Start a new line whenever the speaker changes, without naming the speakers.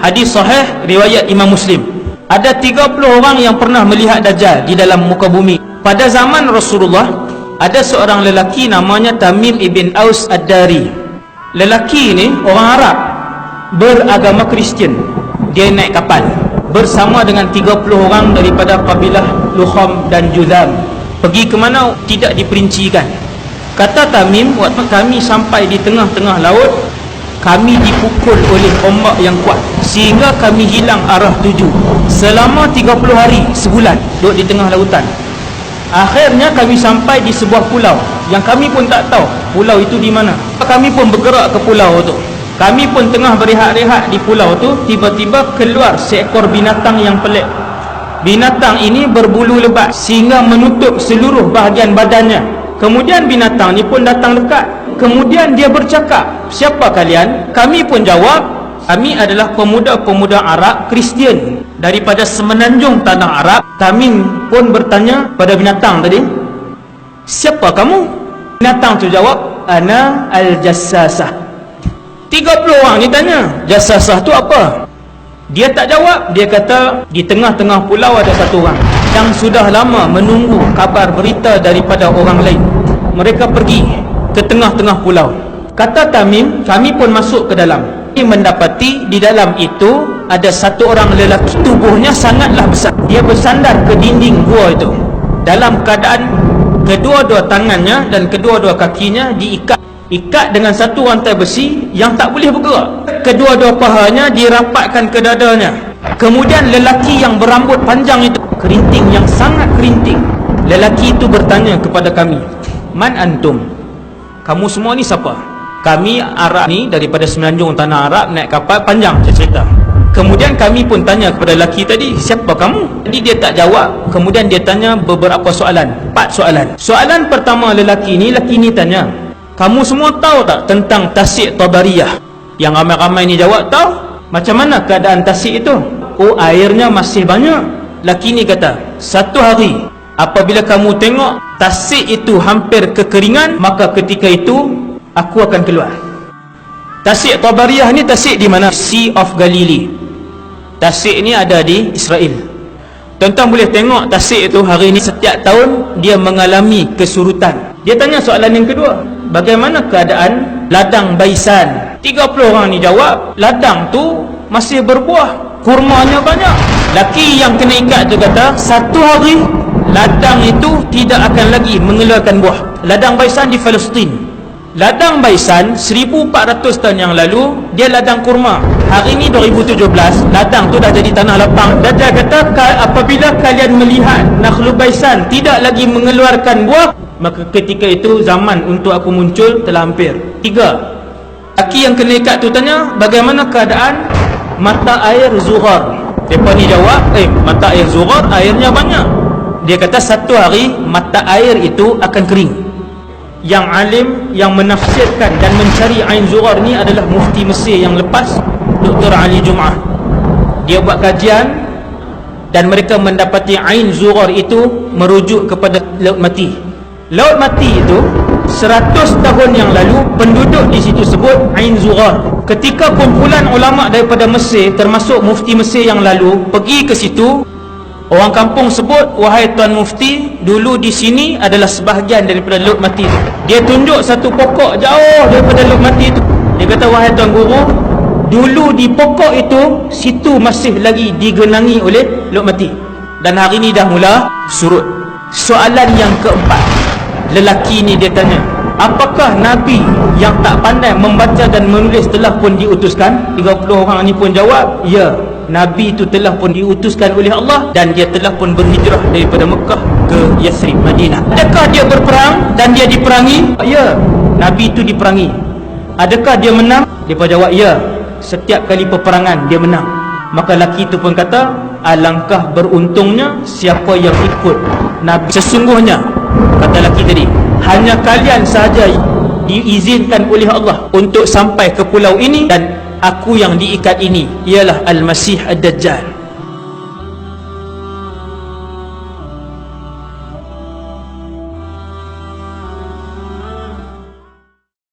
Hadis sahih riwayat Imam Muslim. Ada 30 orang yang pernah melihat Dajjal di dalam muka bumi. Pada zaman Rasulullah, ada seorang lelaki namanya Tamim ibn Aus Ad-Dari. Lelaki ini orang Arab, beragama Kristian. Dia naik kapal bersama dengan 30 orang daripada kabilah Lukham dan Juzam. Pergi ke mana tidak diperincikan. Kata Tamim, waktu kami sampai di tengah-tengah laut, kami dipukul oleh ombak yang kuat sehingga kami hilang arah tuju. Selama 30 hari, sebulan duduk di tengah lautan. Akhirnya kami sampai di sebuah pulau yang kami pun tak tahu pulau itu di mana. Kami pun bergerak ke pulau itu. Kami pun tengah berehat-rehat di pulau tu, tiba-tiba keluar seekor binatang yang pelik. Binatang ini berbulu lebat sehingga menutup seluruh bahagian badannya. Kemudian binatang ni pun datang dekat. Kemudian dia bercakap, "Siapa kalian?" Kami pun jawab, "Kami adalah pemuda-pemuda Arab Kristian daripada semenanjung tanah Arab." Tamim pun bertanya pada binatang tadi, "Siapa kamu?" Binatang tu jawab, "Ana al-Jassasah." 30 orang ni tanya, "Jassasah tu apa?" Dia tak jawab. Dia kata, di tengah-tengah pulau ada satu orang yang sudah lama menunggu kabar berita daripada orang lain. Mereka pergi ke tengah-tengah pulau. Kata Tamim, kami pun masuk ke dalam. Kami mendapati di dalam itu ada satu orang lelaki, tubuhnya sangatlah besar. Dia bersandar ke dinding gua itu dalam keadaan kedua-dua tangannya dan kedua-dua kakinya diikat dengan satu rantai besi yang tak boleh bergerak. Kedua-dua pahanya dirapatkan ke dadanya. Kemudian lelaki yang berambut panjang itu, kerinting yang sangat kerinting. Lelaki itu bertanya kepada kami, "Man antum?" Kamu semua ni siapa? Kami Arab ni daripada semenanjung tanah Arab, naik kapal, panjang saya cerita. Kemudian kami pun tanya kepada lelaki tadi, "Siapa kamu?" Jadi dia tak jawab. Kemudian dia tanya beberapa soalan, 4 soalan. Soalan pertama lelaki ni tanya, "Kamu semua tahu tak tentang Tasik Tabariyah?" Yang ramai-ramai ni jawab, "Tahu." "Macam mana keadaan Tasik itu?" "Oh, airnya masih banyak." Lelaki ni kata, "Satu hari apabila kamu tengok Tasik itu hampir kekeringan, maka ketika itu aku akan keluar." Tasik Tabariyah ni Tasik di mana? Sea of Galilee. Tasik ni ada di Israel. Tuan-tuan boleh tengok Tasik itu hari ini setiap tahun dia mengalami kesurutan. Dia tanya soalan yang kedua, "Bagaimana keadaan ladang Baisan?" 30 orang ni jawab, "Ladang tu masih berbuah, kurmanya banyak." Laki yang kena ikat tu kata, "Satu hari ladang itu tidak akan lagi mengeluarkan buah." Ladang Baisan di Palestin. Ladang Baisan 1400 tahun yang lalu dia ladang kurma. Hari ini 2017, ladang tu dah jadi tanah lapang. Dajjal kata, apabila kalian melihat Nakhlul Baisan tidak lagi mengeluarkan buah, maka ketika itu zaman untuk aku muncul telah hampir. 3. Laki yang kena ikat tu tanya, "Bagaimana keadaan mata air Zuhar?" Mereka ni jawab, mata air Zuhar airnya banyak." Dia kata satu hari mata air itu akan kering. Yang alim yang menafsirkan dan mencari Ain Zuhar ni adalah mufti Mesir yang lepas, Dr. Ali Jum'ah. Dia buat kajian dan mereka mendapati Ain Zuhar itu merujuk kepada Laut Mati. Laut Mati itu 100 tahun yang lalu penduduk di situ sebut Ain Zuhar. Ketika kumpulan ulama daripada Mesir, termasuk mufti Mesir yang lalu, pergi ke situ, orang kampung sebut, "Wahai Tuan Mufti, dulu di sini adalah sebahagian daripada Laut Mati itu." Dia tunjuk satu pokok jauh daripada Laut Mati itu. Dia kata, "Wahai Tuan Guru, dulu di pokok itu, situ masih lagi digenangi oleh Laut Mati. Dan hari ini dah mula surut." Soalan yang keempat, lelaki ni dia tanya, "Apakah Nabi yang tak pandai membaca dan menulis telah pun diutuskan?" 30 orang ni pun jawab, "Ya, Nabi itu telah pun diutuskan oleh Allah dan dia telah pun berhijrah daripada Mekah ke Yathrib, Madinah." Adakah dia berperang dan dia diperangi? Ya, Nabi itu diperangi. Adakah dia menang? Dia pun jawab, ya, setiap kali peperangan dia menang. Maka lelaki itu pun kata, "Alangkah beruntungnya siapa yang ikut Nabi." Sesungguhnya, kata lelaki tadi, hanya kalian sahaja diizinkan oleh Allah untuk sampai ke pulau ini, dan aku yang diikat ini ialah Al-Masih Ad-Dajjal.